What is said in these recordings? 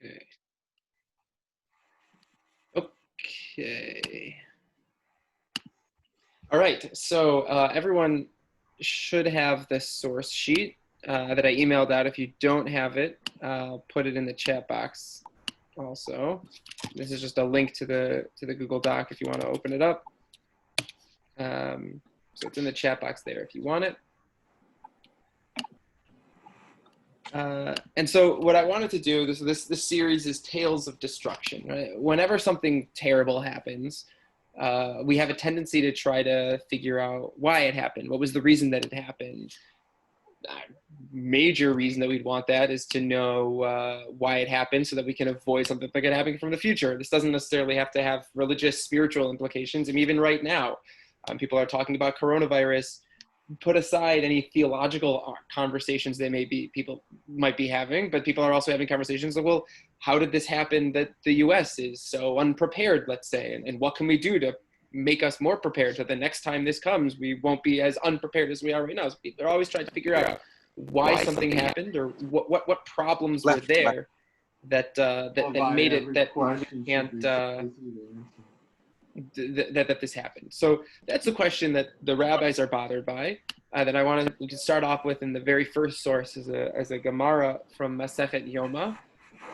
Okay. Okay. All right. So everyone should have this source sheet that I emailed out. If you don't have it, I'll put it in the chat box also. This is just a link to the Google Doc if you want to open it up. So it's in the chat box there if you want it. And so what I wanted to do, this series is Tales of Destruction. Right? Whenever something terrible happens, we have a tendency to try to figure out why it happened. What was the reason that it happened? Major reason that we'd want that is to know why it happened so that we can avoid something like it happening from the future. This doesn't necessarily have to have religious, spiritual implications. And even right now, people are talking about coronavirus. Put aside any theological conversations people might be having, but people are also having conversations like, well, how did this happen that the US is so unprepared, let's say, and what can we do to make us more prepared so the next time this comes, we won't be as unprepared as we are right now. So they're always trying to figure out why something happened or what problems were there that made it that we can't that this happened. So that's the question that the rabbis are bothered by. That I want to start off with in the very first source as a Gemara from Masechet Yoma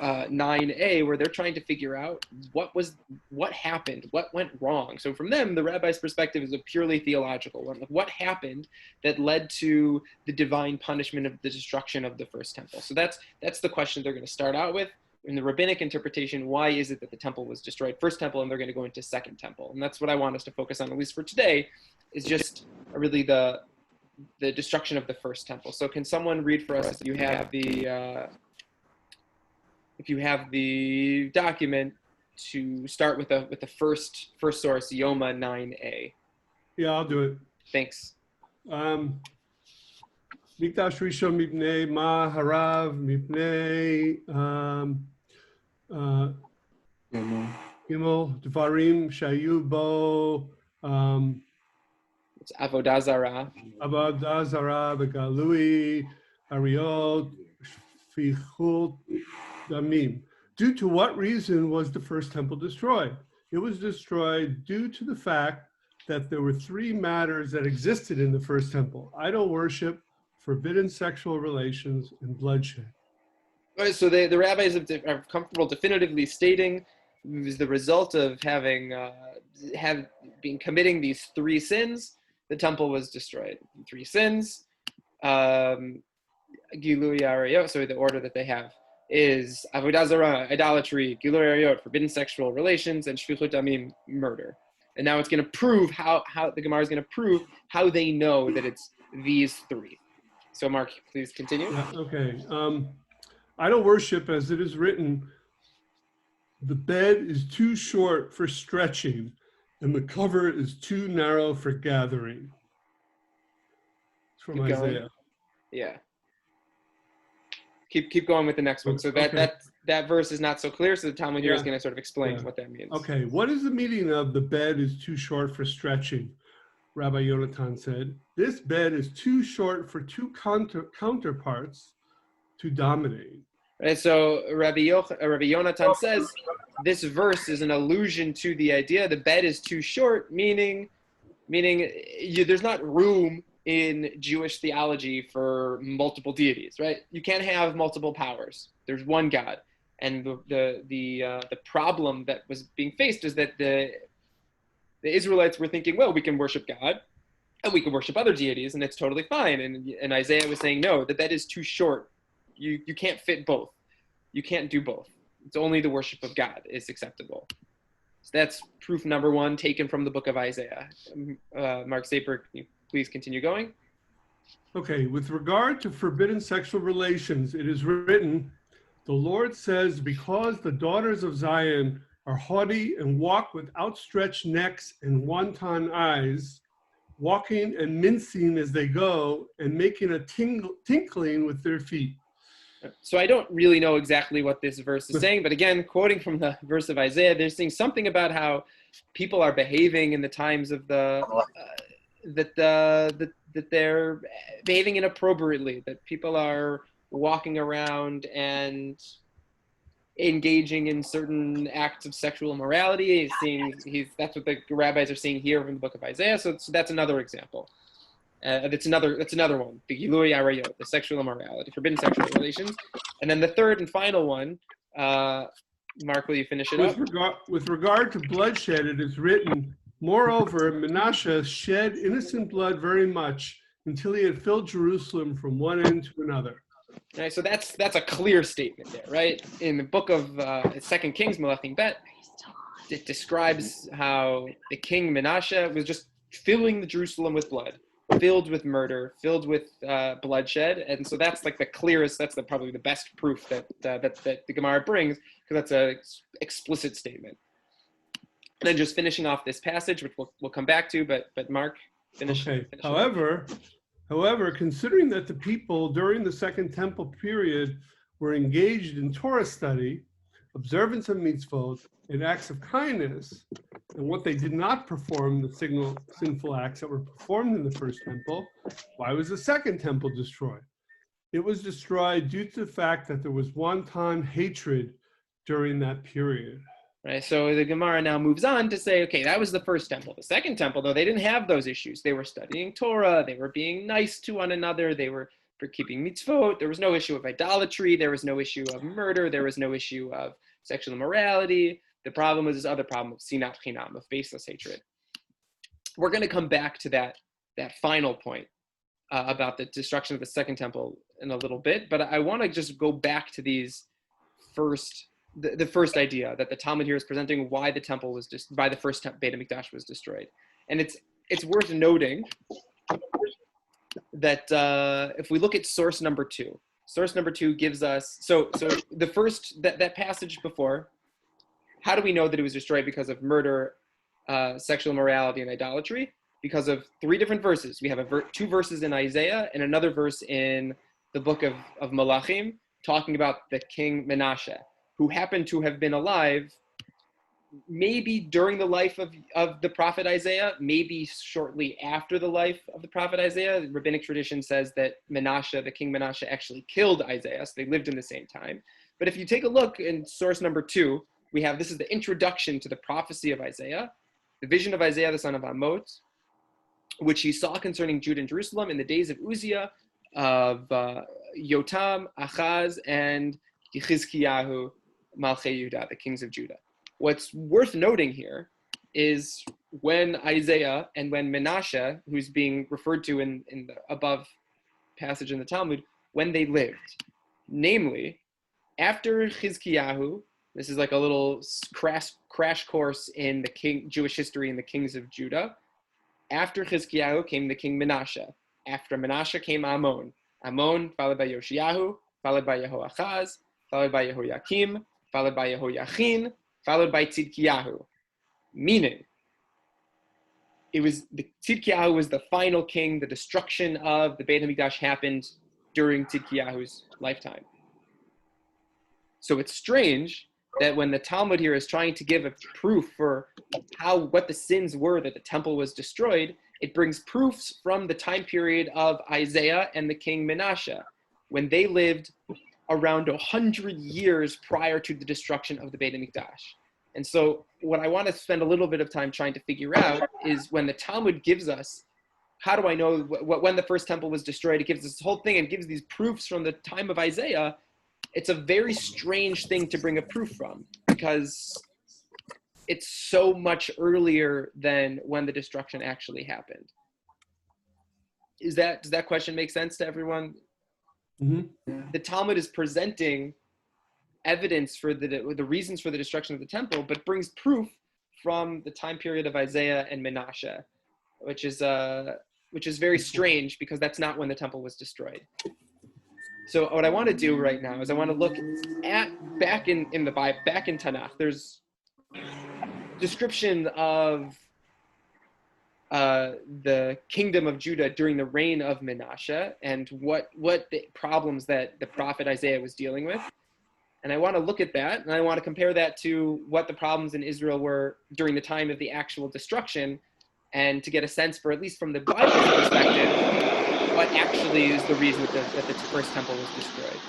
9a, where they're trying to figure out what happened, what went wrong. So from them, the rabbi's perspective is a purely theological one. Like what happened that led to the divine punishment of the destruction of the first temple? So that's the question they're going to start out with. In the rabbinic interpretation, why is it that the temple was destroyed, first temple, and they're going to go into second temple? And that's what I want us to focus on, at least for today, is just really the destruction of the first temple. So can someone read for us if you have the document to start with the first source, Yoma 9a? Yeah, I'll do it. Thanks. Mikdash Rishon Mipnei Ma Harav Mipnei Gimel Dvarim Shayu Bo It's Avodah Zarah. Avodah Zarah Begalui Ariot Fichut Damim. Due to what reason was the first temple destroyed? It was destroyed due to the fact that there were three matters that existed in the first temple: idol worship, forbidden sexual relations, and bloodshed. Right, so the rabbis are comfortable definitively stating it was the result of having been committing these three sins. The temple was destroyed. Three sins. Gilui Arayot. So the order that they have is Avodah Zarah, idolatry, Gilui Arayot, forbidden sexual relations, and Shfichut Damim, murder. And now it's going to prove how the Gemara is going to prove how they know that it's these three. So Mark, please continue. Yeah, okay. Idol worship, as it is written, the bed is too short for stretching, and the cover is too narrow for gathering. It's from Isaiah. Yeah. Keep going with the next one. So that verse is not so clear, so the Talmud here is going to sort of explain what that means. Okay, what is the meaning of the bed is too short for stretching? Rabbi Yonatan said, this bed is too short for two counterparts to dominate. And so Rabbi Yonatan says this verse is an allusion to the idea the bed is too short, meaning there's not room in Jewish theology for multiple deities, right? You can't have multiple powers. There's one God, and the problem that was being faced is that the Israelites were thinking, well, we can worship God and we can worship other deities, and it's totally fine. And Isaiah was saying, no, the bed is too short. You can't fit both. You can't do both. It's only the worship of God is acceptable. So that's proof number one, taken from the book of Isaiah. Mark Saper, can you please continue going? Okay, with regard to forbidden sexual relations, it is written, the Lord says, because the daughters of Zion are haughty and walk with outstretched necks and wanton eyes, walking and mincing as they go, and making a tinkling with their feet. So I don't really know exactly what this verse is saying, but again, quoting from the verse of Isaiah, they're saying something about how people are behaving in the times of that they're behaving inappropriately, that people are walking around and engaging in certain acts of sexual immorality. That's what the rabbis are seeing here from the book of Isaiah. So that's another example. That's another one. The Gilui Arayot, the sexual immorality, forbidden sexual relations. And then the third and final one, Mark, will you finish it up? With regard to bloodshed, it is written, moreover, Menashe shed innocent blood very much until he had filled Jerusalem from one end to another. All right, so that's a clear statement there, right? In the book of 2 Kings, Melachim Bet, it describes how the king Menashe was just filling the Jerusalem with blood, filled with murder, filled with bloodshed, and so that's like the clearest. That's probably the best proof that the Gemara brings, because that's an explicit statement. And then just finishing off this passage, which we'll come back to, but Mark, finish. Okay. However, considering that the people during the Second Temple period were engaged in Torah study, observance of mitzvot, and acts of kindness, and what they did not perform, the sinful acts that were performed in the first temple, why was the Second Temple destroyed? It was destroyed due to the fact that there was one-time hatred during that period. Right, so the Gemara now moves on to say, okay, that was the first temple. The second temple, though, they didn't have those issues. They were studying Torah. They were being nice to one another. They were keeping mitzvot. There was no issue of idolatry. There was no issue of murder. There was no issue of sexual immorality. The problem was this other problem of sinat chinam, of baseless hatred. We're going to come back to that final point about the destruction of the second temple in a little bit, but I want to just go back to these the first idea that the Talmud here is presenting, why the temple was why the first Beit HaMikdash was destroyed. And it's worth noting that if we look at source number two gives us, so the first, that passage before, how do we know that it was destroyed? Because of murder, sexual immorality, and idolatry? Because of three different verses. We have two verses in Isaiah and another verse in the book of Malachim talking about the king Menashe, who happened to have been alive maybe during the life of the prophet Isaiah, maybe shortly after the life of the prophet Isaiah. The rabbinic tradition says that Menashe, the king Menashe, actually killed Isaiah, so they lived in the same time. But if you take a look in source number 2, this is the introduction to the prophecy of Isaiah, the vision of Isaiah, the son of Amos, which he saw concerning Judah and Jerusalem in the days of Uzziah, of Yotam, Achaz, and Yechizkiyahu, Malchei Yehuda, the kings of Judah. What's worth noting here is when Isaiah and when Menashe, who's being referred to in the above passage in the Talmud, when they lived. Namely, after Chizkiyahu, this is like a little crash course in the Jewish history and the kings of Judah. After Chizkiyahu came the king Menashe. After Menashe came Amon. Amon followed by Yoshiyahu, followed by Yehoachaz, followed by Yehoyakim, followed by Yehoyachin, followed by Tzidkiyahu. Meaning, Tzidkiyahu was the final king. The destruction of the Beit HaMikdash happened during Tzidkiyahu's lifetime. So it's strange that when the Talmud here is trying to give a proof for what the sins were that the temple was destroyed, it brings proofs from the time period of Isaiah and the king Menashe, when they lived around 100 years prior to the destruction of the Beit HaMikdash. And so what I want to spend a little bit of time trying to figure out is when the Talmud gives us, how do I know when the first temple was destroyed? It gives this whole thing and gives these proofs from the time of Isaiah. It's a very strange thing to bring a proof from, because it's so much earlier than when the destruction actually happened. Does that question make sense to everyone? Mm-hmm. The Talmud is presenting evidence for the reasons for the destruction of the temple, but brings proof from the time period of Isaiah and Menashe, which is very strange, because that's not when the temple was destroyed. So what I want to do right now is I want to look at back in the Bible, back in Tanakh. There's description of the kingdom of Judah during the reign of Menashe and what the problems that the prophet Isaiah was dealing with. And I want to look at that, and I want to compare that to what the problems in Israel were during the time of the actual destruction, and to get a sense for, at least from the Bible's perspective, what actually is the reason that the first temple was destroyed.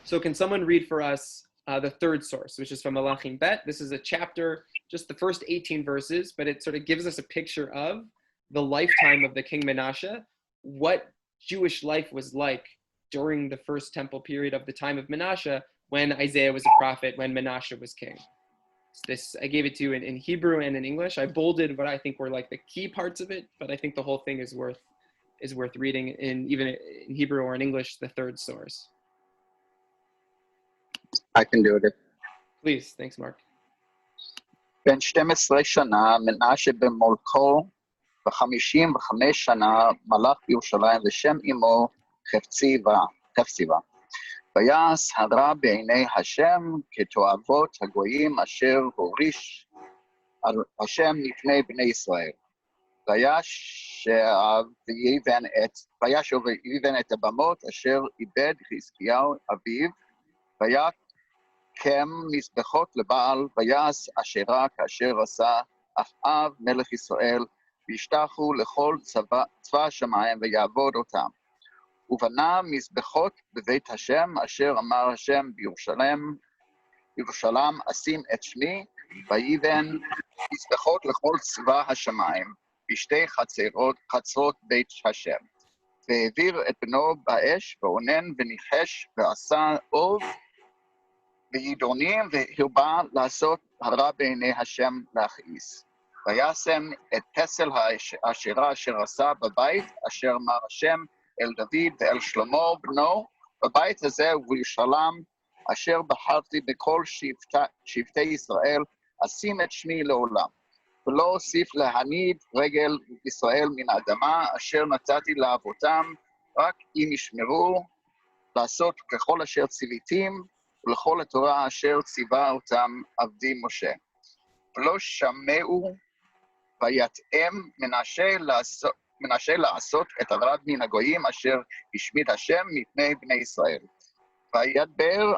So can someone read for us the third source, which is from Malachim Bet. This is a chapter, just the first 18 verses, but it sort of gives us a picture of the lifetime of the king Menashe, what Jewish life was like during the first temple period of the time of Menashe, when Isaiah was a prophet, when Menashe was king. So this, I gave it to you in Hebrew and in English. I bolded what I think were like the key parts of it, but I think the whole thing is worth reading even in Hebrew or in English, the third source. I can do it. Please, thanks, Mark. בן 12 שנה מנשה במולכו, ו55 שנה מלך בירושלים ושם אמו חפציבה. ויעש הרע בעיני השם כתועבות הגויים אשר הוריש השם מפני בני ישראל. וישב ויבן את הבמות אשר איבד חזקיהו אביו, ויקם מזבחות לבעל, ויעש אשרה כאשר עשה אחאב מלך ישראל, וישתחו לכל צבא השמיים ויעבוד אותם. ובנה מזבחות בבית השם, אשר אמר השם בירושלים אשים את שמי, ויבן מזבחות לכל צבא השמיים, בשתי חצרות בית השם. והעביר את בנו באש, ואונן וניחש, ועשה אוב וידונים, והרבה לעשות הרע בעיני השם להכעיס. וישם את פסל האשרה אשר עשה בבית, אשר אמר השם אל דוד ואל שלמה בנו, בבית הזה ובירושלים, אשר בחרתי בכל שבטי ישראל, אשים את שמי לעולם. ולא אוסיף להניד רגל ישראל מן האדמה, אשר נתתי לאבותם, רק אם ישמרו לעשות ככל אשר ציוויתים, ולכל התורה אשר ציווה אותם עבדי משה. ולא שמעו ויתאם מנשה לעשות את הרע מן הגויים אשר השמיד השם מפני בני ישראל. וידבר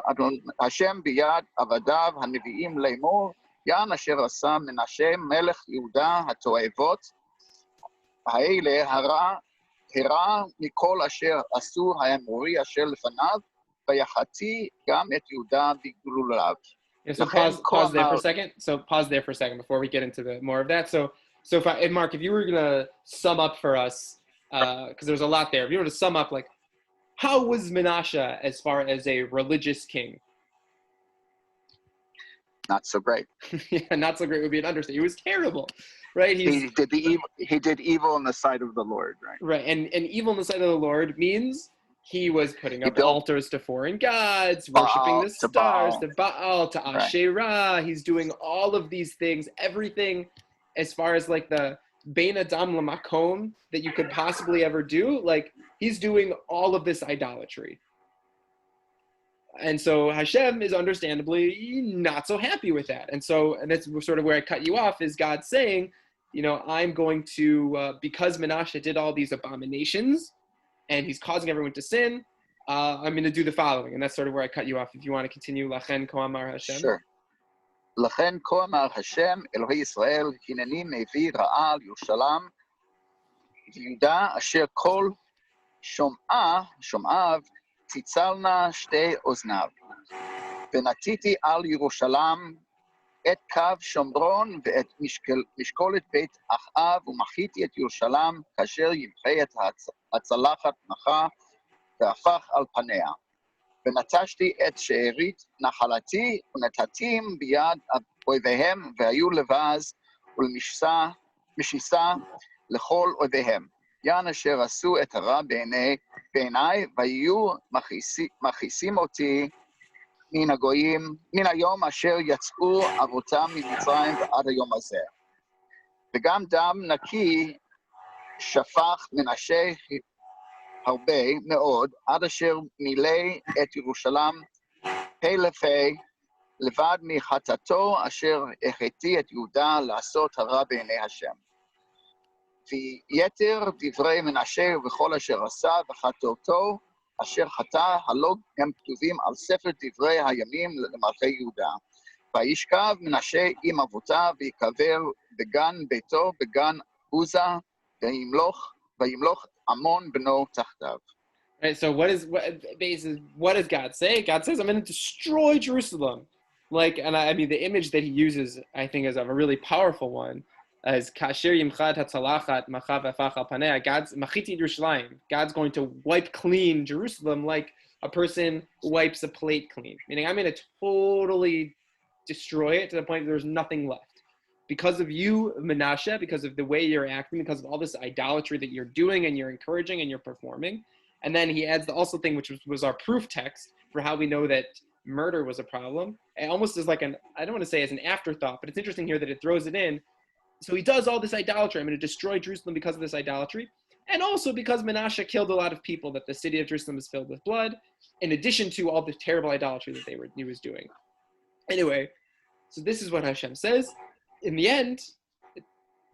השם ביד עבדיו הנביאים לאמור, יען אשר עשה מנשה מלך יהודה התועבות, האלה הרע מכל אשר עשו האמורי אשר לפניו, ויחתי גם את יהודה בגלוליו. Yeah, so pause there for a second. So pause there for a second before we get into the more of that. So Mark, if you were gonna sum up for us, because there's a lot there. If you were to sum up, like, how was Menashe as far as a religious king? Not so great. Yeah, not so great would be an understatement. He was terrible, right? He did evil in the sight of the Lord, right? Right, and evil in the sight of the Lord means he was putting up altars to foreign gods, worshiping the stars, to Baal, to Asherah. Right. He's doing all of these things, everything as far as like the Bein Adam Lamakom that you could possibly ever do. Like, he's doing all of this idolatry. And so Hashem is understandably not so happy with that. And that's sort of where I cut you off, is God saying, I'm going to, because Menashe did all these abominations, and he's causing everyone to sin, I'm going to do the following. And that's sort of where I cut you off. If you want to continue, Lachen כה אמר Hashem. Sure. לכן כה אמר השם, אלוהי ישראל, הנני מביא רעה על ירושלים, ויהודה אשר כל שומעיו תצלנה שתי אוזניו. ונתתי על ירושלים את קו שומרון ואת משקולת בית אחאב, ומחיתי את ירושלים כאשר ימחה את הצלחת נחה והפך על פניה. ונטשתי את שארית נחלתי ונתתים ביד אויביהם, והיו לבז ולמשיסה לכל אויביהם. יען אשר עשו את הרע בעיניי, ויהיו מכעיסים אותי מן היום אשר יצאו אבותם ממצרים ועד היום הזה. וגם דם נקי שפך מנשה הרבה מאוד, עד אשר מילא את ירושלים פה לבד מחטאתו, אשר החטיא את יהודה לעשות הרע בעיני השם. ויתר דברי מנשה וכל אשר עשה וחטאתו, אשר חטא, הלא הם כתובים על ספר דברי הימים למלכי יהודה. וישכב מנשה עם אבותיו, ויקבר בגן ביתו, בגן עוזה, וימלוך עמון בנו תחתיו. Right. So what does God say? God says, "I'm going to destroy Jerusalem." And I mean, the image that he uses, I think, is a really powerful one. As kasher yimchad hatzalachat machav afach al panea, God's machiti Yerushalayim. God's going to wipe clean Jerusalem like a person wipes a plate clean. Meaning, I'm going to totally destroy it to the point that there's nothing left. Because of you, Menashe, because of the way you're acting, because of all this idolatry that you're doing and you're encouraging and you're performing. And then he adds the also thing, which was our proof text for how we know that murder was a problem. It almost is like I don't want to say as an afterthought, but it's interesting here that it throws it in. So he does all this idolatry. I'm going to destroy Jerusalem because of this idolatry. And also because Menashe killed a lot of people, that the city of Jerusalem is filled with blood, in addition to all the terrible idolatry that he was doing. Anyway, so this is what Hashem says. In the end,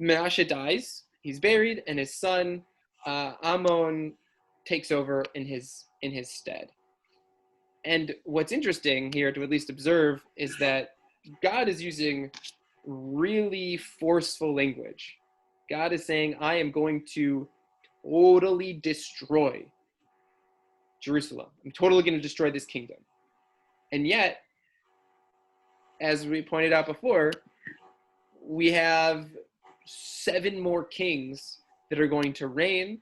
Menashe dies, he's buried, and his son Ammon takes over in his stead. And what's interesting here to at least observe is that God is using really forceful language. God is saying, I am going to totally destroy Jerusalem. I'm totally going to destroy this kingdom. And yet, as we pointed out before, we have 7 more kings that are going to reign.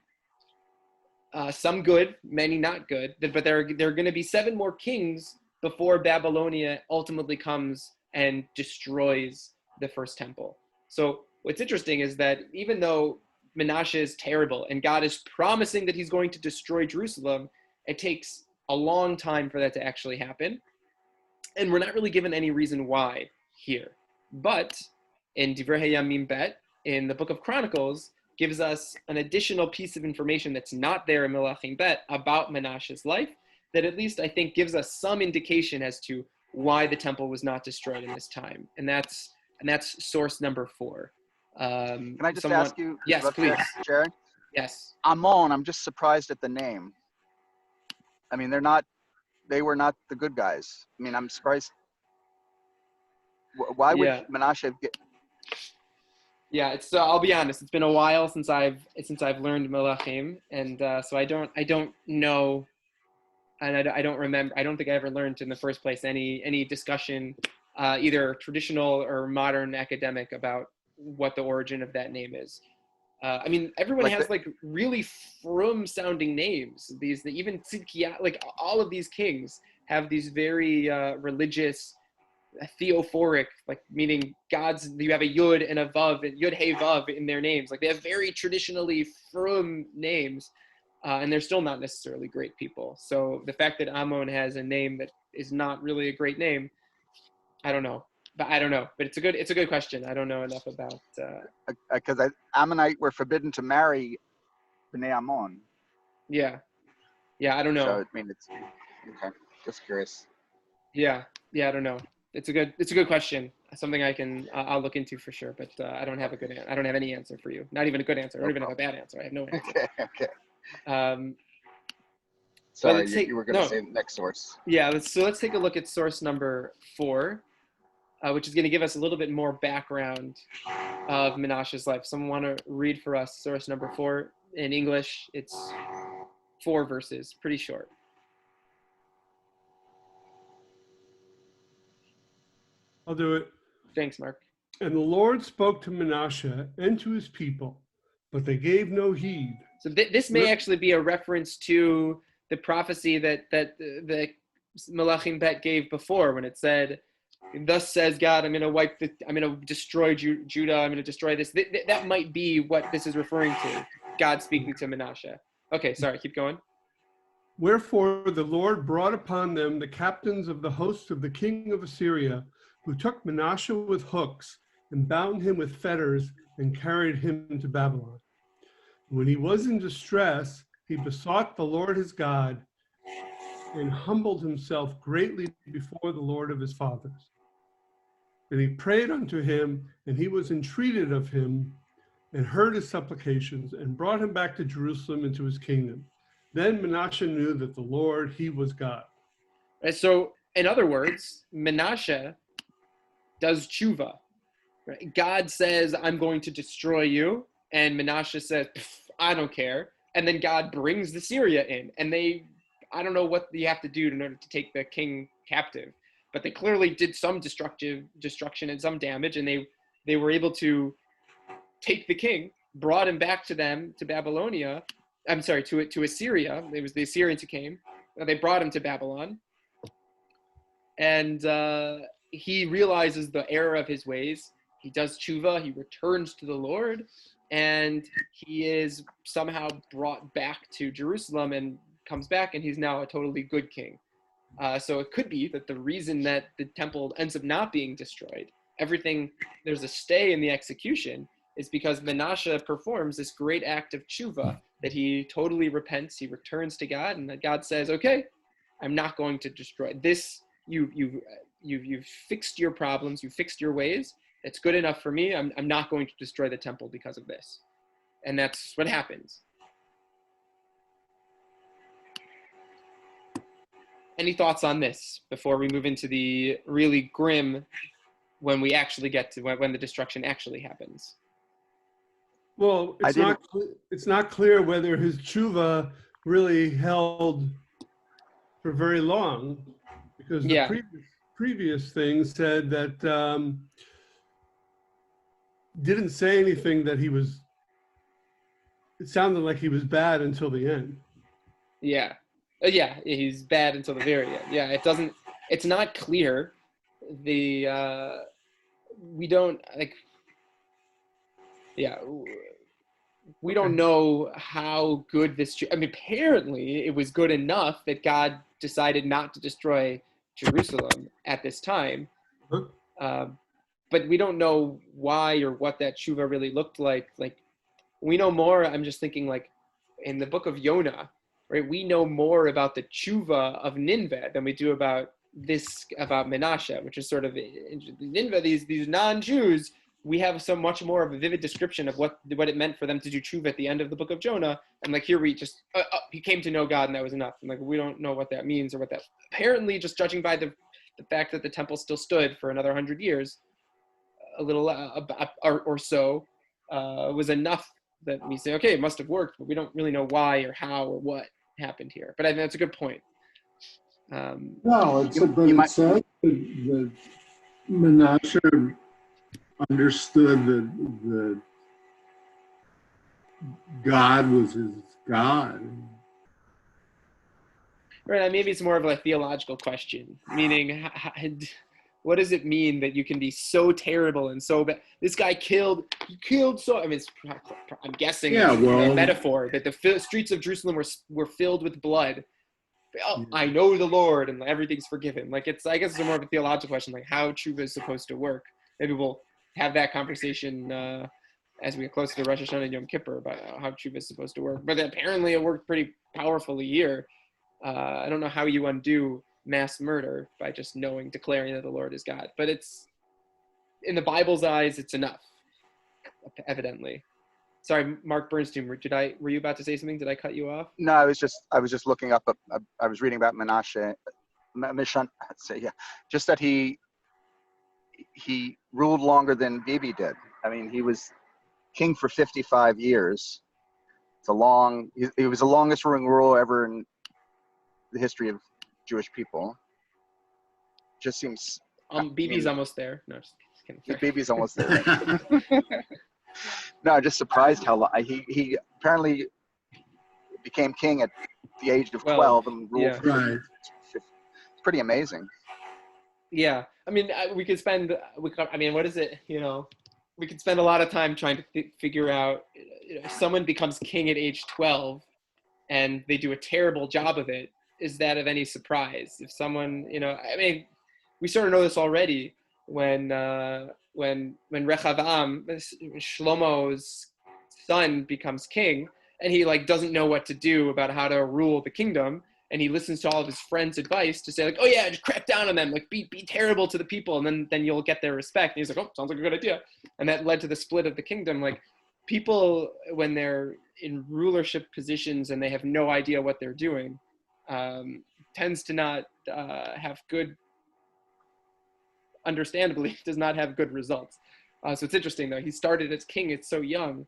Some good, many not good, but there are going to be 7 more kings before Babylonia ultimately comes and destroys the first temple. So what's interesting is that even though Menashe is terrible and God is promising that he's going to destroy Jerusalem, it takes a long time for that to actually happen. And we're not really given any reason why here. But in Divrei Hayamim Bet, in the book of Chronicles, gives us an additional piece of information that's not there in Melachim Bet about Menashe's life, that at least I think gives us some indication as to why the temple was not destroyed in this time. And that's source number 4. Can I just ask you? Yes, please. Jerry? Yes. Ammon, I'm just surprised at the name. I mean, they were not the good guys. I mean, I'm surprised. Why would Menashe get? Yeah, it's. I'll be honest. It's been a while since I've learned Melachim, and so I don't know, and I don't remember. I don't think I ever learned in the first place any discussion, either traditional or modern academic, about what the origin of that name is. I mean, everyone has really frum sounding names. Even Tzidkiah, like all of these kings have these very religious, theophoric, like meaning gods. You have a yud and a vav, and yud hey vav in their names. Like they have very traditionally frum names, and they're still not necessarily great people. So the fact that Ammon has a name that is not really a great name, I don't know. But it's a good question. I don't know enough about. Because Ammonite were forbidden to marry Bnei Ammon. Yeah, I don't know. So I mean, it's okay. Just curious. Yeah, I don't know. It's a good question. Something I'll look into for sure. But I don't have I don't have any answer for you. Not even a good answer. I don't even have a bad answer. I have no answer. Okay. Sorry, you were going to say the next source. Yeah. Let's take a look at source number 4. Which is going to give us a little bit more background of Menashe's life. Someone want to read for us source number 4 in English? It's 4 verses, pretty short. I'll do it. Thanks, Mark. And the Lord spoke to Menashe and to his people, but they gave no heed. So this may actually be a reference to the prophecy that the Melachim Bet gave before, when it said, "Thus says God, I'm going to destroy Judah. I'm going to destroy this." That might be what this is referring to. God speaking to Menashe. Okay, sorry, keep going. Wherefore the Lord brought upon them the captains of the host of the king of Assyria, who took Menashe with hooks and bound him with fetters and carried him to Babylon. When he was in distress, he besought the Lord his God and humbled himself greatly before the Lord of his fathers. And he prayed unto him, and he was entreated of him, and heard his supplications, and brought him back to Jerusalem into his kingdom. Then Menashe knew that the Lord, he was God. And so, in other words, Menashe does tshuva. Right? God says, "I'm going to destroy you," and Menashe says, "I don't care. and then God brings the Syria in, and I don't know what you have to do in order to take the king captive, but they clearly did some destruction and some damage, and they were able to take the king, brought him back to them, to Babylonia. I'm sorry, to Assyria. It was the Assyrians who came. They brought him to Babylon, and he realizes the error of his ways. He does tshuva. He returns to the Lord, and he is somehow brought back to Jerusalem and comes back, and he's now a totally good king. So it could be that the reason that the temple ends up not being destroyed, there's a stay in the execution, is because Menashe performs this great act of tshuva, that he totally repents, he returns to God, and that God says, okay, I'm not going to destroy this. You've fixed your problems, you fixed your ways. It's good enough for me. I'm not going to destroy the temple because of this. And that's what happens. Any thoughts on this before we move into the really grim, when we actually get to when the destruction actually happens? Well, it's not clear whether his tshuva really held for very long, because the previous thing said that didn't say anything that it sounded like he was bad until the end. Yeah. He's bad until the very end. Yeah, it's not clear. We don't know how good this, apparently it was good enough that God decided not to destroy Jerusalem at this time. But we don't know why or what that tshuva really looked like. Like, we know more, I'm just thinking, like, in the book of Yonah, right? We know more about the tshuva of Nineveh than we do about Menashe, which is sort of Nineveh, these non-Jews. We have so much more of a vivid description of what it meant for them to do tshuva at the end of the book of Jonah. And like, here we just, he came to know God and that was enough. And like, we don't know what that means or what that, apparently just judging by the fact that the temple still stood for another 100 years, a little or so, was enough that we say, okay, it must have worked, but we don't really know why or how or what happened here. But I think that's a good point. No, it says that Menashe understood that God was his God. Right, maybe it's more of a theological question, meaning, what does it mean that you can be so terrible and so bad? This guy killed so, I'm guessing it's a metaphor, that the streets of Jerusalem were filled with blood. I know the Lord and everything's forgiven. Like, I guess it's more of a theological question, like how tshuva is supposed to work. Maybe we'll have that conversation as we get closer to Rosh Hashanah and Yom Kippur about how tshuva is supposed to work. But apparently it worked pretty powerfully here. I don't know how you undo mass murder by just declaring that the Lord is God. But it's, in the Bible's eyes, it's enough, evidently. Sorry, Mark Bernstein, were you about to say something? Did I cut you off? No, I was just looking up. I was reading about Menashe. Just that he ruled longer than Bibi did. I mean, he was king for 55 years. He was the longest ruler ever in the history of Jewish people. Just seems. Bibi's almost there. No, just kidding. Bibi's almost there. No, just surprised how long he apparently became king at the age of 12 and ruled. Yeah. Right. It's pretty amazing. Yeah, we could spend. What is it? We could spend a lot of time trying to figure out. If someone becomes king at age 12, and they do a terrible job of it, is that of any surprise? If someone, we sort of know this already when Rechavam, Shlomo's son, becomes king, and he doesn't know what to do about how to rule the kingdom, and he listens to all of his friends' advice to say, oh yeah, just crack down on them, be terrible to the people, and then you'll get their respect. And he's like, oh, sounds like a good idea. And that led to the split of the kingdom. People, when they're in rulership positions and they have no idea what they're doing, tends to not have good, understandably, does not have good results. So it's interesting, though. He started as king at so young.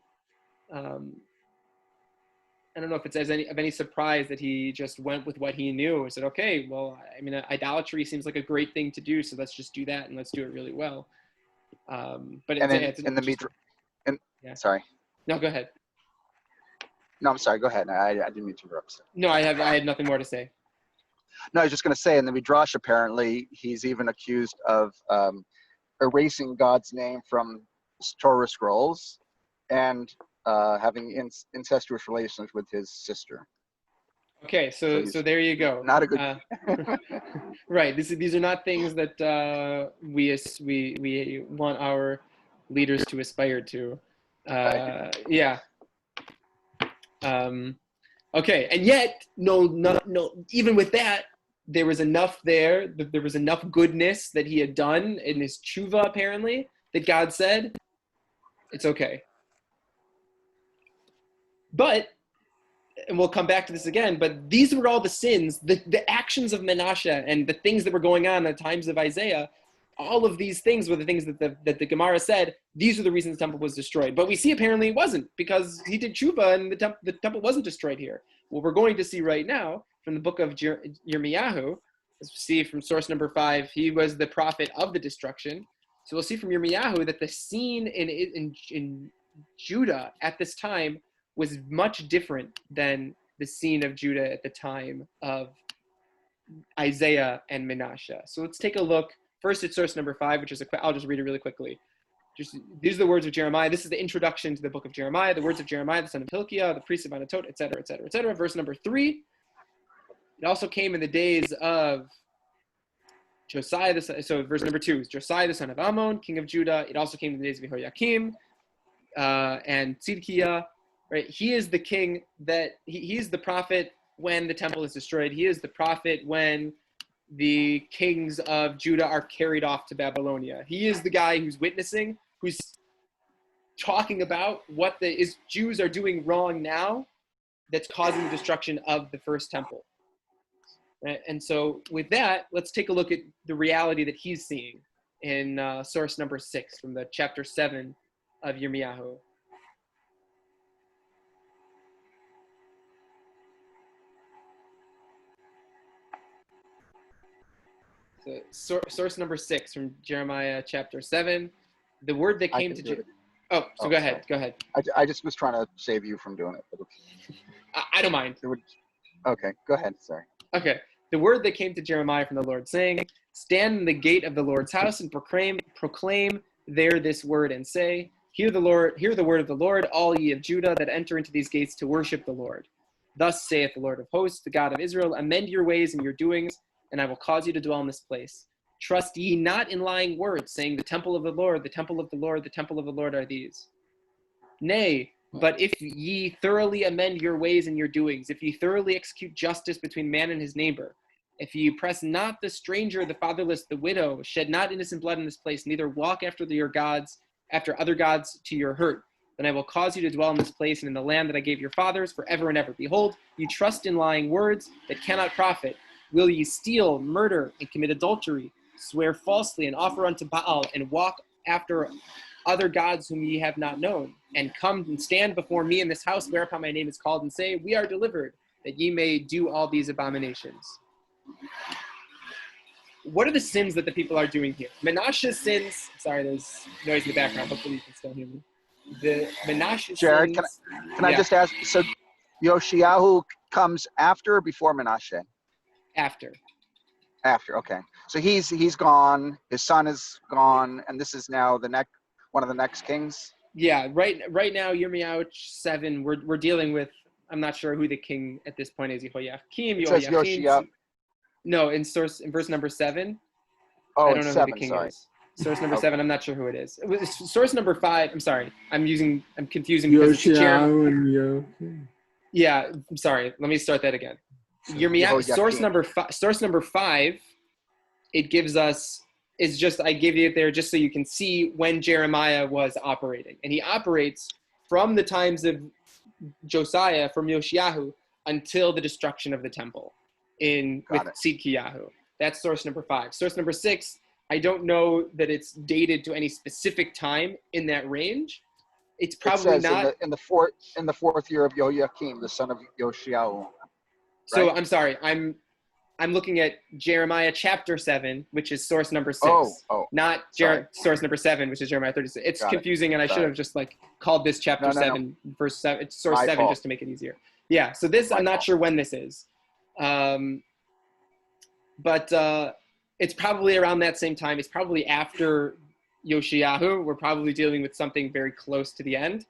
I don't know if it's of any surprise that he just went with what he knew and said, okay, well, I mean, idolatry seems like a great thing to do, so let's just do that and let's do it really well. But sorry. No, go ahead. No, I'm sorry. Go ahead. I didn't mean to interrupt. No, I had nothing more to say. No, I was just going to say, in the Midrash, apparently, he's even accused of erasing God's name from Torah scrolls and having incestuous relations with his sister. Okay, so there you go. Not a good. Right. These are not things that we want our leaders to aspire to. Yeah. Okay, and yet no. Even with that, there was enough there. There was enough goodness that he had done in his tshuva, apparently, that God said, it's okay. But, and we'll come back to this again, but these were all the sins, the actions of Menashe and the things that were going on at the times of Isaiah. All of these things were the things that the Gemara said, these are the reasons the temple was destroyed. But we see apparently it wasn't, because he did tshuva and the temple wasn't destroyed here. What we're going to see right now from the book of Yirmiyahu, as we see from source number 5, he was the prophet of the destruction. So we'll see from Yirmiyahu that the scene in Judah at this time was much different than the scene of Judah at the time of Isaiah and Menashe. So let's take a look first at source number 5, which is I'll just read it really quickly. These are the words of Jeremiah. This is the introduction to the book of Jeremiah, the words of Jeremiah, the son of Hilkiah, the priest of Anatot, etc., etc., etc. Verse number 3. It also came in the days of Josiah, so verse number 2 is Josiah, the son of Ammon, king of Judah. It also came in the days of Jehoiakim and Tzidkiah. Right? He is the king that, he is the prophet when the temple is destroyed. He is the prophet when the kings of Judah are carried off to Babylonia. He is the guy who's witnessing, who's talking about what the Jews are doing wrong now that's causing the destruction of the first temple. Right? And so with that, let's take a look at the reality that he's seeing in source number 6 from the chapter 7 of Yirmiyahu. So source number 6 from Jeremiah chapter 7. The word that came to go ahead. Go ahead. I just was trying to save you from doing it. But I don't mind. Okay, go ahead. Sorry. Okay. The word that came to Jeremiah from the Lord, saying, stand in the gate of the Lord's house and proclaim there this word and say, hear the word of the Lord, all ye of Judah that enter into these gates to worship the Lord. Thus saith the Lord of hosts, the God of Israel, amend your ways and your doings, and I will cause you to dwell in this place. Trust ye not in lying words, saying, the temple of the Lord, the temple of the Lord, the temple of the Lord are these. Nay, but if ye thoroughly amend your ways and your doings, if ye thoroughly execute justice between man and his neighbor, if ye oppress not the stranger, the fatherless, the widow, shed not innocent blood in this place, neither walk after other gods to your hurt, then I will cause you to dwell in this place and in the land that I gave your fathers forever and ever. Behold, you trust in lying words that cannot profit. Will ye steal, murder, and commit adultery, swear falsely, and offer unto Baal, and walk after other gods whom ye have not known, and come and stand before me in this house whereupon my name is called, and say, we are delivered, that ye may do all these abominations. What are the sins that the people are doing here? Menashe's sins, sorry, there's noise in the background, hopefully you can still hear me. The Menashe's Jared, sins... can I just ask, so Yoshiyahu comes after or before Menashe? After, okay. So he's gone, his son is gone, and this is now one of the next kings? Yeah, right now, Yirmiyahu 7, we're dealing with, I'm not sure who the king at this point is, Jehoiakim, It says Yoshiyahu. No, in verse number 7. Oh, I don't know 7, who the king sorry. is. Source number 7, I'm not sure who it is. Source number 5, I'm sorry. I'm confusing. Yoshiyahu and Yochim. Yeah, I'm sorry. Let me start that again. Yirmiyahu, source number 5, it gives us, is just, I gave you it there just so you can see when Jeremiah was operating. And he operates from the times of Josiah, from Yoshiyahu, until the destruction of the temple with Tzidkiyahu. That's source number 5. Source number 6, I don't know that it's dated to any specific time in that range. It's It probably says not. in the fourth year of Yoyakim, the son of Yoshiahu. So right? I'm sorry. I'm looking at Jeremiah chapter 7, which is source number 6, Oh, not sorry. source number 7, which is Jeremiah 36. It's Got it. confusing, and I should Sorry. have just like called this chapter No. 7, verse 7. It's source My 7 fault. just to make it easier. Yeah. So this, My I'm not fault. sure when this is, but it's probably around that same time. It's probably after Yoshiyahu. We're probably dealing with something very close to the end.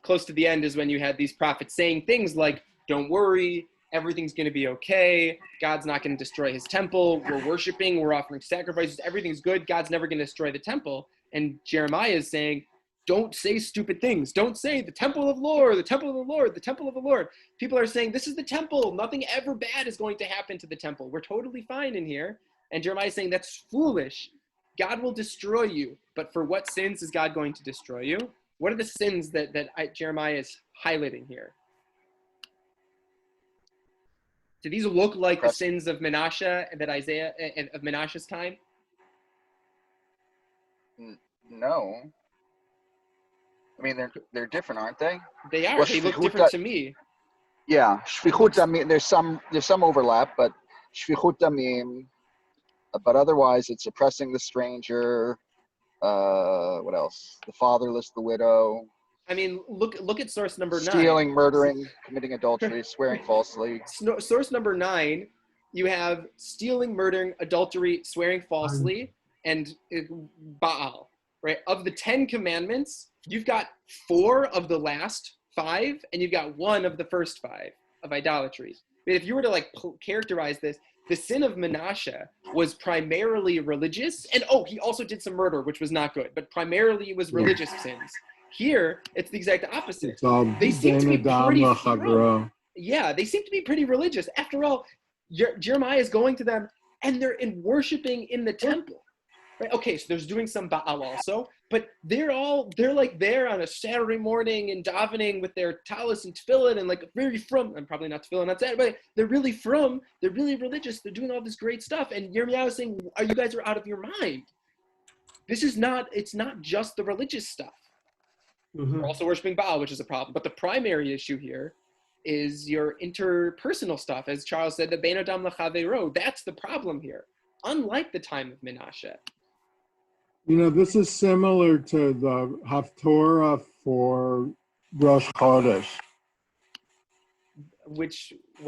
Close to the end is when you had these prophets saying things like, don't worry, everything's going to be okay. God's not going to destroy his temple. We're worshiping. We're offering sacrifices. Everything's good. God's never going to destroy the temple. And Jeremiah is saying, don't say stupid things. Don't say the temple of the Lord, the temple of the Lord, the temple of the Lord. People are saying, this is the temple. Nothing ever bad is going to happen to the temple. We're totally fine in here. And Jeremiah is saying, that's foolish. God will destroy you. But for what sins is God going to destroy you? What are the sins that Jeremiah is highlighting here? Do these look like the sins of Menashe that Isaiah of Menashe's time? No. I mean, they're different, aren't they? They are. Well, they look different to me. Yeah, shvichut damim. There's some overlap, but shvichut damim. But otherwise, it's oppressing the stranger. What else? The fatherless, the widow. I mean, look at source number 9. Stealing, murdering, committing adultery, swearing falsely. Source number 9, you have stealing, murdering, adultery, swearing falsely, and Baal. Right? Of the 10 commandments, you've got 4 of the last 5, and you've got 1 of the first 5 of idolatry. But if you were to like characterize this, the sin of Menashe was primarily religious, and he also did some murder, which was not good, but primarily it was religious sins. Here, it's the exact opposite. They seem to be pretty yeah, they seem to be pretty religious. After all, Jeremiah is going to them, and they're worshiping in the temple. Right? Okay, so there's doing some Baal also, but they're like there on a Saturday morning and davening with their talis and tefillin and like very from, and probably not tefillin, not Saturday, but they're really religious. They're doing all this great stuff. And Jeremiah is saying, you guys are out of your mind. It's not just the religious stuff. Mm-hmm. We're also worshiping Baal, which is a problem. But the primary issue here is your interpersonal stuff. As Charles said, the Bein Adam L'Chaveiro, that's the problem here. Unlike the time of Menashe. You know, this is similar to the Haftorah for Rosh Chodesh. What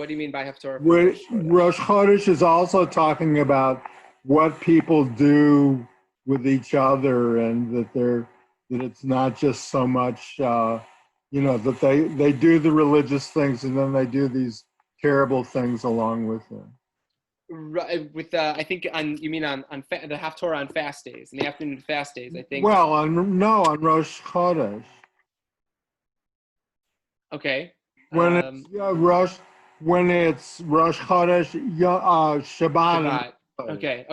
do you mean by Haftorah? Rosh Chodesh is also talking about what people do with each other, and that it's not just so much, that they do the religious things and then they do these terrible things along with them. With I think you mean on the Haftorah on fast days, in the afternoon fast days, I think. Well, on Rosh Chodesh. Okay. When it's Rosh Chodesh Shabbat. Okay.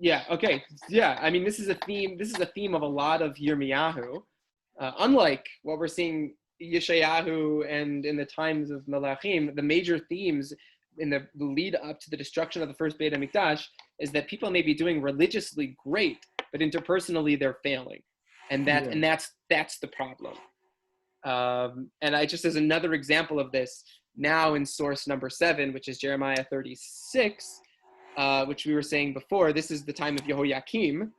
Yeah. Okay. Yeah. I mean, this is a theme of a lot of Yirmiyahu. Unlike what we're seeing Yeshayahu and in the times of Malachim, the major themes in the lead up to the destruction of the first Beit HaMikdash is that people may be doing religiously great, but interpersonally they're failing, and that's the problem. And I just as another example of this, now in source number 7, which is Jeremiah 36, which we were saying before, this is the time of Yehoiakim,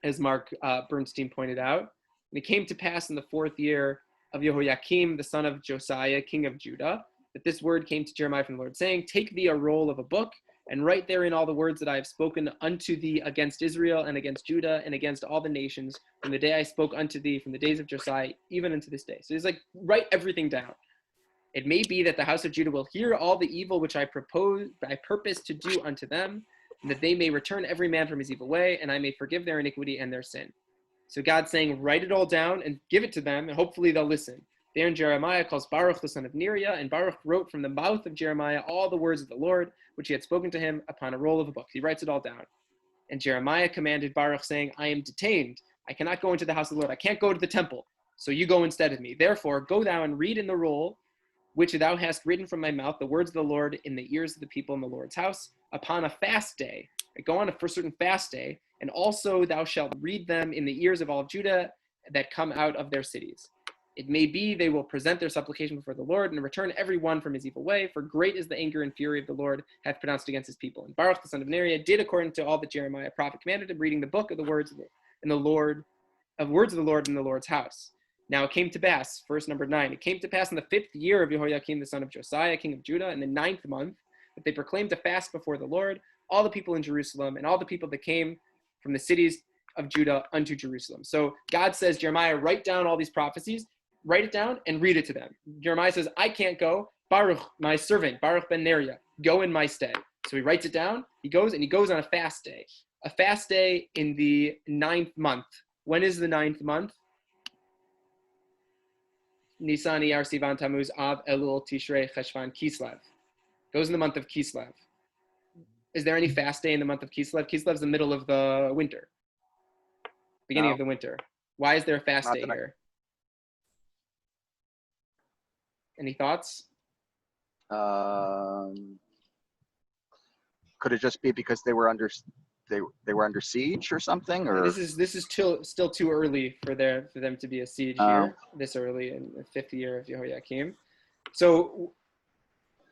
as Mark Bernstein pointed out. And it came to pass in the 4th year of Yehoiakim, the son of Josiah, king of Judah, that this word came to Jeremiah from the Lord, saying, take thee a roll of a book, and write therein all the words that I have spoken unto thee against Israel and against Judah and against all the nations from the day I spoke unto thee, from the days of Josiah, even unto this day. So he's like, write everything down. It may be that the house of Judah will hear all the evil which I purpose to do unto them, and that they may return every man from his evil way, and I may forgive their iniquity and their sin. So God's saying, write it all down and give it to them, and hopefully they'll listen. There in Jeremiah calls Baruch the son of Neriah, and Baruch wrote from the mouth of Jeremiah all the words of the Lord, which he had spoken to him upon a roll of a book. He writes it all down. And Jeremiah commanded Baruch, saying, I am detained. I cannot go into the house of the Lord. I can't go to the temple. So you go instead of me. Therefore, go thou and read in the roll, which thou hast written from my mouth, the words of the Lord in the ears of the people in the Lord's house, upon a fast day. Go on for a certain fast day, and also thou shalt read them in the ears of all of Judah that come out of their cities. It may be they will present their supplication before the Lord and return every one from his evil way, for great is the anger and fury of the Lord hath pronounced against his people. And Baruch the son of Neriah did according to all that Jeremiah prophet commanded him, reading the book of the words of the Lord in the Lord's house. Now it came to pass, verse number 9, it came to pass in the 5th year of Jehoiakim the son of Josiah, king of Judah, in the 9th month, that they proclaimed a fast before the Lord, all the people in Jerusalem, and all the people that came from the cities of Judah unto Jerusalem. So God says, Jeremiah, write down all these prophecies, write it down and read it to them. Jeremiah says, I can't go. Baruch, my servant, Baruch ben Neriah, go in my stead. So he writes it down. He goes on a fast day. A fast day in the 9th month. When is the 9th month? Nisan, Iyar, Sivan, Tammuz, Av, Elul, Tishrei, Cheshvan, Kislev. Goes in the month of Kislev. Is there any fast day in the month of Kislev? Kislev is the middle of the winter. Beginning of the winter. Why is there a fast day here? Any thoughts? Could it just be because they were under siege or something? Or this is still too early for them to be a siege here. This early in the 5th year of Jehoiakim. So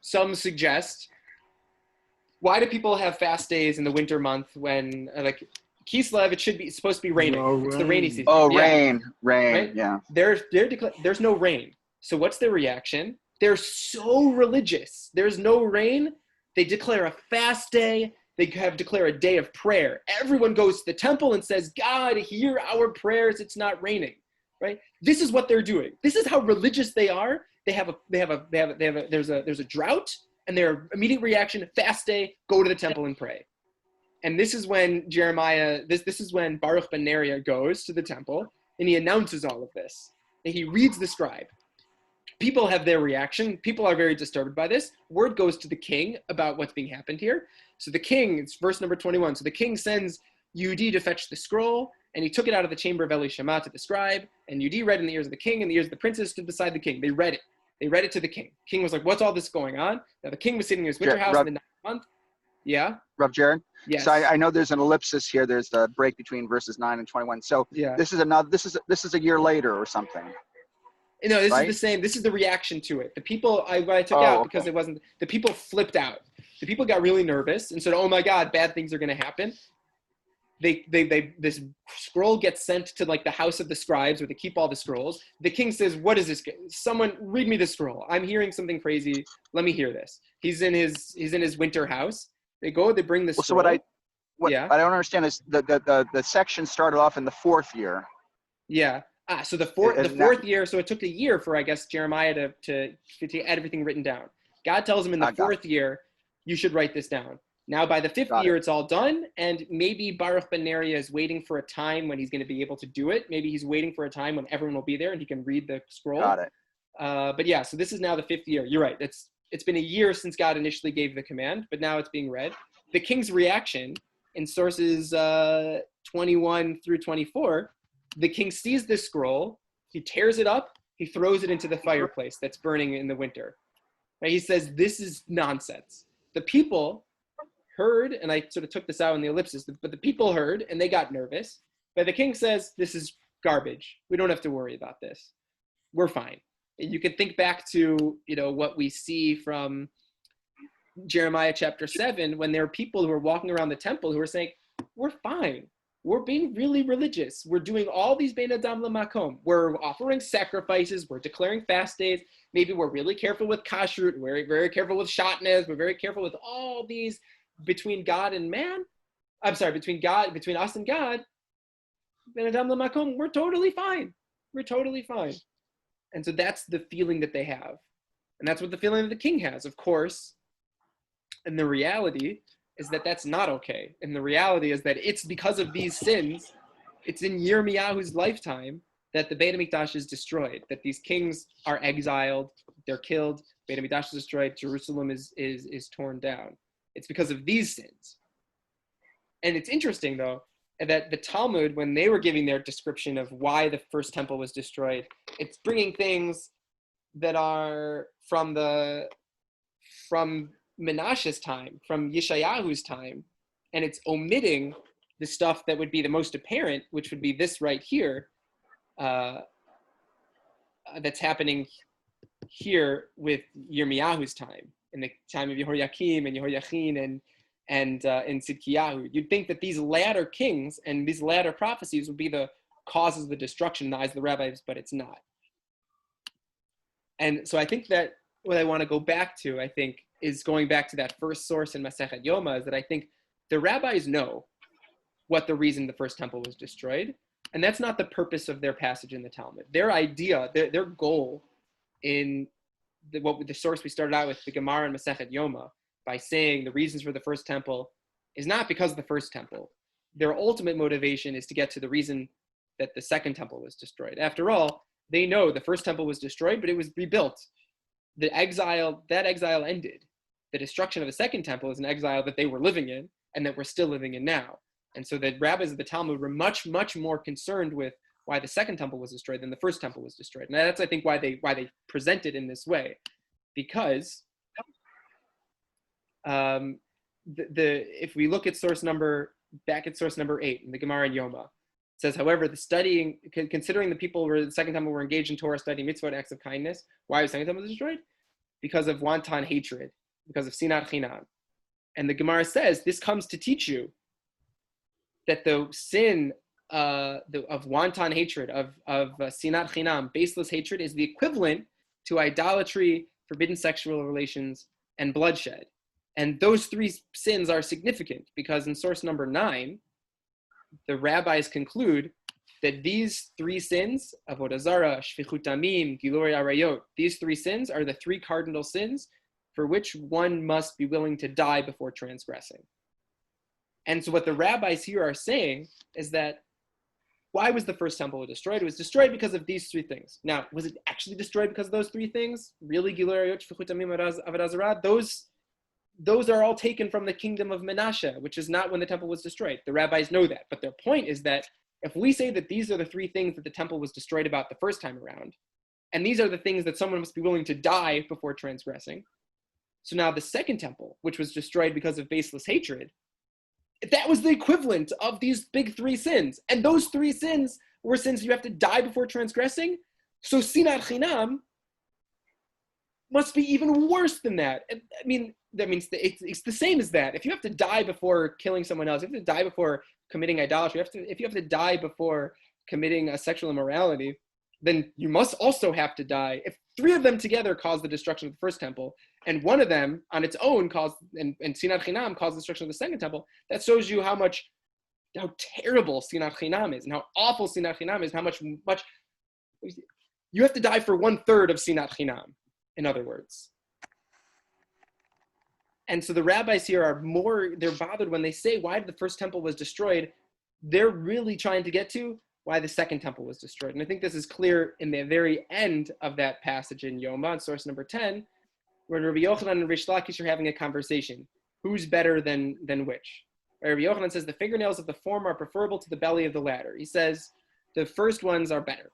some suggest, why do people have fast days in the winter month when like Kislev, it's supposed to be raining. It's the rainy season. Oh, yeah. rain, right? Yeah. There's no rain. So what's their reaction? They're so religious. There's no rain. They declare a fast day. They declare a day of prayer. Everyone goes to the temple and says, God, hear our prayers. It's not raining, right? This is what they're doing. This is how religious they are. There's a drought, and their immediate reaction, fast day, go to the temple and pray. And this is when this is when Baruch ben Neriah goes to the temple and he announces all of this. And he reads the scribe. People have their reaction. People are very disturbed by this. Word goes to the king about what's being happened here. So the king, it's verse number 21. So the king sends Yehudi to fetch the scroll, and he took it out of the chamber of Elishama to the scribe, and Yehudi read in the ears of the king, and the ears of the princes stood beside the king. They read it. They read it to the king. King was like, what's all this going on? Now the king was sitting in his winter house in the 9th month. Yeah? Rav Jared? Yes. So I know there's an ellipsis here. There's the break between verses 9 and 21. So yeah. This is a year later or something. No, this right? is the same. This is the reaction to it. The people I took out because it wasn't. The people flipped out. The people got really nervous and said, "Oh my God, bad things are going to happen." This scroll gets sent to like the house of the scribes where they keep all the scrolls. The king says, "What is this? Someone read me the scroll. I'm hearing something crazy. Let me hear this." He's in his winter house. They go. They bring the scroll. So what I don't understand is the section started off in the 4th year. Yeah. So the fourth year, so it took a year for, I guess, Jeremiah to get everything written down. God tells him in the 4th year, you should write this down. Now by the 5th year, it's all done, and maybe Baruch ben Neriah is waiting for a time when he's going to be able to do it. Maybe he's waiting for a time when everyone will be there and he can read the scroll. Got it. But yeah, so this is now the 5th year. You're right. It's been a year since God initially gave the command, but now it's being read. The king's reaction in sources 21 through 24, the king sees this scroll, he tears it up, he throws it into the fireplace that's burning in the winter. Right? He says, this is nonsense. The people heard, and I sort of took this out in the ellipsis, but the people heard and they got nervous. But the king says, this is garbage. We don't have to worry about this. We're fine. And you can think back to, what we see from Jeremiah chapter 7, when there are people who are walking around the temple who are saying, we're fine. We're being really religious. We're doing all these bein adam lemakom. We're offering sacrifices. We're declaring fast days. Maybe we're really careful with kashrut. We're very careful with shatnez. We're very careful with all these between God and man. Between us and God. Bein adam lemakom. We're totally fine. We're totally fine. And so that's the feeling that they have. And that's what the feeling that the king has, of course. And the reality is that that's not okay. And the reality is that it's because of these sins, it's in Yirmiyahu's lifetime that the Beit HaMikdash is destroyed, that these kings are exiled, they're killed, Beit HaMikdash is destroyed, Jerusalem is torn down. It's because of these sins. And it's interesting, though, that the Talmud, when they were giving their description of why the first temple was destroyed, it's bringing things that are from Menashe's time, from Yeshayahu's time, and it's omitting the stuff that would be the most apparent, which would be this right here, that's happening here with Yirmiyahu's time, in the time of Yehoiakim and Yehoiachin and Tzidkiyahu. You'd think that these latter kings and these latter prophecies would be the causes of the destruction in the eyes of the rabbis, but it's not. And so I think that what I want to go back to, I think, is going back to that first source in Masechet Yoma, is that I think the rabbis know what the reason the first temple was destroyed, and that's not the purpose of their passage in the Talmud. Their idea, their goal in the source we started out with, the Gemara and Masechet Yoma, by saying the reasons for the first temple is not because of the first temple. Their ultimate motivation is to get to the reason that the second temple was destroyed. After all, they know the first temple was destroyed, but it was rebuilt. That exile ended. The destruction of the second temple is an exile that they were living in and that we're still living in now. And so the rabbis of the Talmud were much, much more concerned with why the second temple was destroyed than the first temple was destroyed. And that's, I think, why they present it in this way. Because if we look at source number 8 in the Gemara and Yoma, it says, however, considering the people where the second temple were engaged in Torah study, mitzvot, and acts of kindness, why was the second temple destroyed? Because of wanton hatred, because of sinat chinam. And the Gemara says, this comes to teach you that the sin of wanton hatred, of sinat chinam, baseless hatred, is the equivalent to idolatry, forbidden sexual relations, and bloodshed. And those three sins are significant because in source number 9, the rabbis conclude that these three sins, avodah zarah, shfichut damim, gilui arayot, these three sins are the three cardinal sins for which one must be willing to die before transgressing. And so what the rabbis here are saying is that why was the first temple destroyed? It was destroyed because of these three things. Now, was it actually destroyed because of those three things? Really, gilui arayot, shfichut damim, avodah zarah? Those are all taken from the kingdom of Menashe, which is not when the temple was destroyed. The rabbis know that. But their point is that if we say that these are the three things that the temple was destroyed about the first time around, and these are the things that someone must be willing to die before transgressing, so now the second temple, which was destroyed because of baseless hatred, that was the equivalent of these big three sins. And those three sins were sins you have to die before transgressing. So sinat chinam must be even worse than that. I mean, that means it's the same as that. If you have to die before killing someone else, if you have to die before committing idolatry, if you have to die before committing a sexual immorality, then you must also have to die. If three of them together cause the destruction of the first temple, and one of them on its own caused, and sinat chinam caused the destruction of the second temple, that shows you how terrible sinat chinam is, and how awful sinat chinam is, and how much you have to die for 1/3 of sinat chinam, in other words. And so the rabbis here they're bothered when they say why the first temple was destroyed. They're really trying to get to why the second temple was destroyed. And I think this is clear in the very end of that passage in Yoma, source number 10, where Rabbi Yochanan and Rish Lakish are having a conversation. Who's better than which? Rabbi Yochanan says the fingernails of the former are preferable to the belly of the latter. He says the first ones are better.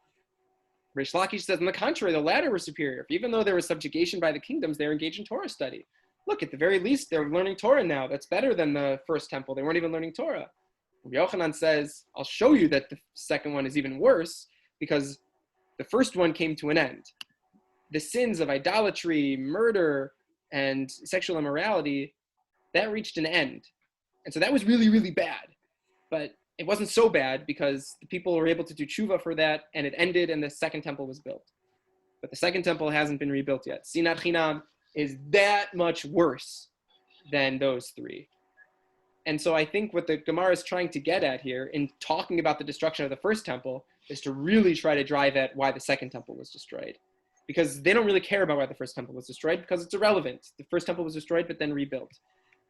Rish Lakish says, on the contrary, the latter were superior. Even though there was subjugation by the kingdoms, they were engaged in Torah study. Look, at the very least, they're learning Torah now. That's better than the first temple. They weren't even learning Torah. Rabbi Yochanan says, I'll show you that the second one is even worse because the first one came to an end. The sins of idolatry, murder, and sexual immorality, that reached an end. And so that was really, really bad. But it wasn't so bad because the people were able to do tshuva for that, and it ended, and the second temple was built. But the second temple hasn't been rebuilt yet. Sinat chinam is that much worse than those three. And so I think what the Gemara is trying to get at here in talking about the destruction of the first temple is to really try to drive at why the second temple was destroyed. Because they don't really care about why the first temple was destroyed because it's irrelevant. The first temple was destroyed but then rebuilt.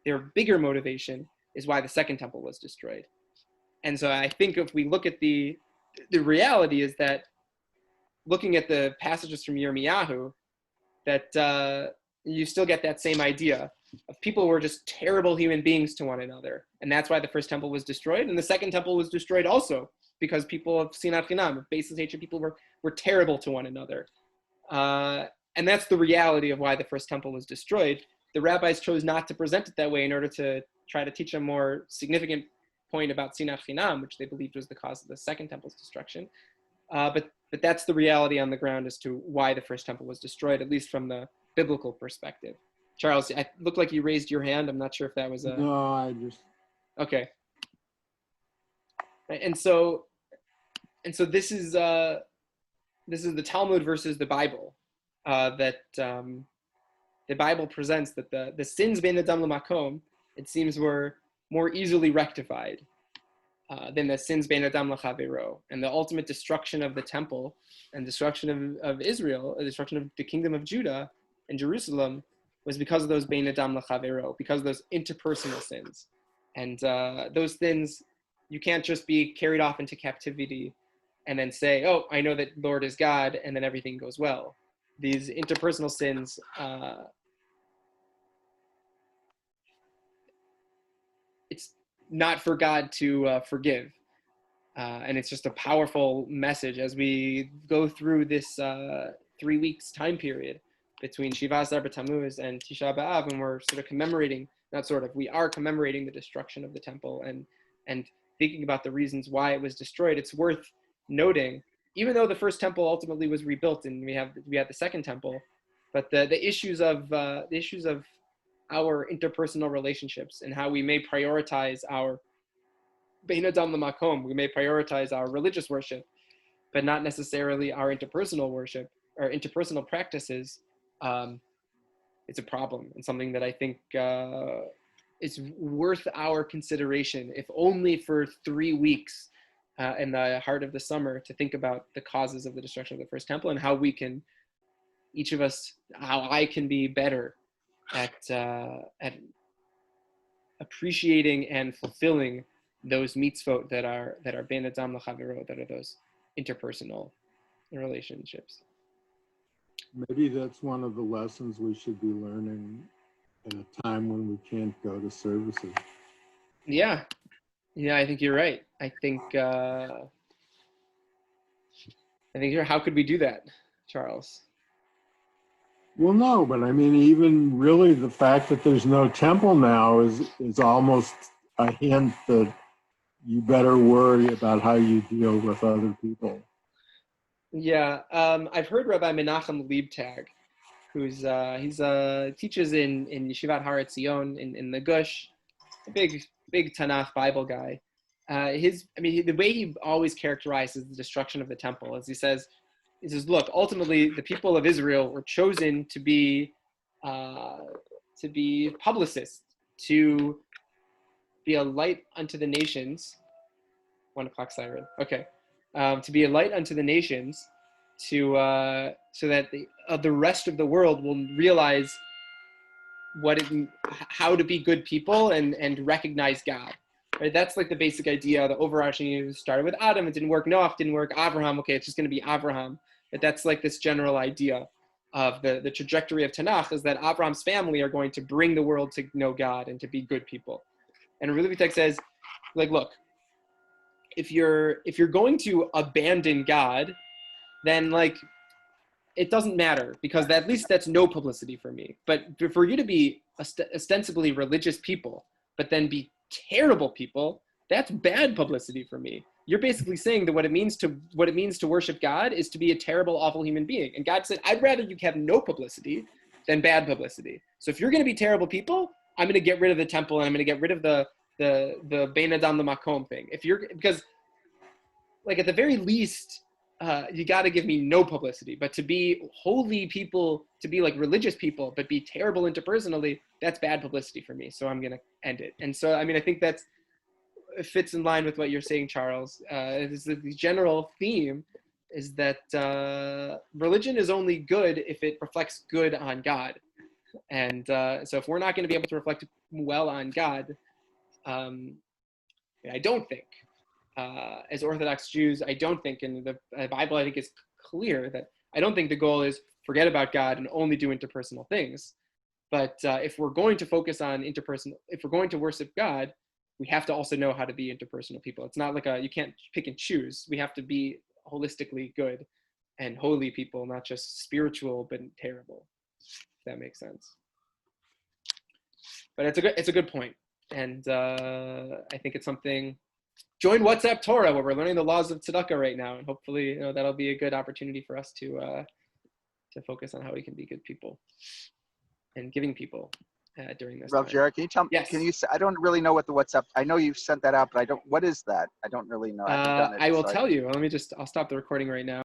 Their bigger motivation is why the second temple was destroyed. And so I think if we look at the reality is that looking at the passages from Yirmiyahu, that you still get that same idea of people who were just terrible human beings to one another. And that's why the first temple was destroyed. And the second temple was destroyed also because people of sinat chinam, of baseless hatred, people were terrible to one another. And that's the reality of why the first temple was destroyed. The rabbis chose not to present it that way in order to try to teach a more significant point about Sinat Chinam, which they believed was the cause of the second temple's destruction. But that's the reality on the ground as to why the first temple was destroyed, at least from the biblical perspective. Charles, it looked like you raised your hand. I'm not sure if that was a... No, I just... Okay. And so this is the Talmud versus the Bible, that the Bible presents that the sins bein adam l'makom, it seems, were more easily rectified than the sins bein adam l'chavero. And the ultimate destruction of the temple and destruction of Israel, the destruction of the kingdom of Judah and Jerusalem, was because of those bein adam l'chavero, because of those interpersonal sins. And those sins, you can't just be carried off into captivity and then say, oh, I know that Lord is God, and then everything goes well. These interpersonal sins, it's not for God to forgive. And it's just a powerful message as we go through this 3 weeks time period between Shivas Arbor Tammuz and Tisha B'Av, and we're sort of commemorating, we are commemorating the destruction of the temple and thinking about the reasons why it was destroyed. It's worth noting, even though the first temple ultimately was rebuilt and we had the second temple, but the issues of our interpersonal relationships and how we may prioritize our bein adam l'makom, we may prioritize our religious worship, but not necessarily our interpersonal worship or interpersonal practices. It's a problem, and something that I think is worth our consideration, if only for 3 weeks in the heart of the summer, to think about the causes of the destruction of the first temple and how we can, each of us, how I can be better at appreciating and fulfilling those mitzvot that are bein adam l'chavero, that are those interpersonal relationships. Maybe that's one of the lessons we should be learning at a time when we can't go to services. Yeah, I think you're right. I think how could we do that, Charles? Well, no, but I mean, even really the fact that there's no temple now is almost a hint that you better worry about how you deal with other people. Yeah, I've heard Rabbi Menachem Liebtag, who's teaches in Yeshivat Har Etzion in the Gush, a big Tanakh Bible guy. The way he always characterizes the destruction of the temple is he says, look, ultimately the people of Israel were chosen to be publicists, to be a light unto the nations. 1 o'clock siren. Okay. To be a light unto the nations, so that the rest of the world will realize how to be good people and recognize God. Right? That's like the basic idea. The overarching started with Adam. It didn't work. Noah didn't work. Abraham. Okay, it's just going to be Abraham. But that's like this general idea of the trajectory of Tanakh, is that Abraham's family are going to bring the world to know God and to be good people. And Rabbi Liebtag says, like, look, if you're going to abandon God, then like it doesn't matter, because at least that's no publicity for me. But for you to be ostensibly religious people, but then be terrible people, that's bad publicity for me. You're basically saying that what it means to worship God is to be a terrible, awful human being. And God said, I'd rather you have no publicity than bad publicity. So if you're going to be terrible people, I'm going to get rid of the temple, and I'm going to get rid of the bein adam l'makom thing. Because like at the very least, you got to give me no publicity. But to be holy people, to be like religious people, but be terrible interpersonally, that's bad publicity for me. So I'm going to end it. And so, I mean, I think it fits in line with what you're saying, Charles. The general theme is that religion is only good if it reflects good on God. And so if we're not going to be able to reflect well on God, I don't think, as Orthodox Jews, I don't think, and the Bible I think is clear that I don't think the goal is forget about God and only do interpersonal things. But if we're going to focus on if we're going to worship God, we have to also know how to be interpersonal people. It's not like you can't pick and choose. We have to be holistically good and holy people, not just spiritual but terrible. If that makes sense. But it's a good point. I think it's something. Join WhatsApp Torah, where we're learning the laws of tzedakah right now, and hopefully, that'll be a good opportunity for us to focus on how we can be good people and giving people during this Rav time. Jared, can you tell me? Yes. Can you? I don't really know what the WhatsApp. I know you've sent that out, but I don't. What is that? I don't really know. I haven't done it. I will so tell you. I'll stop the recording right now.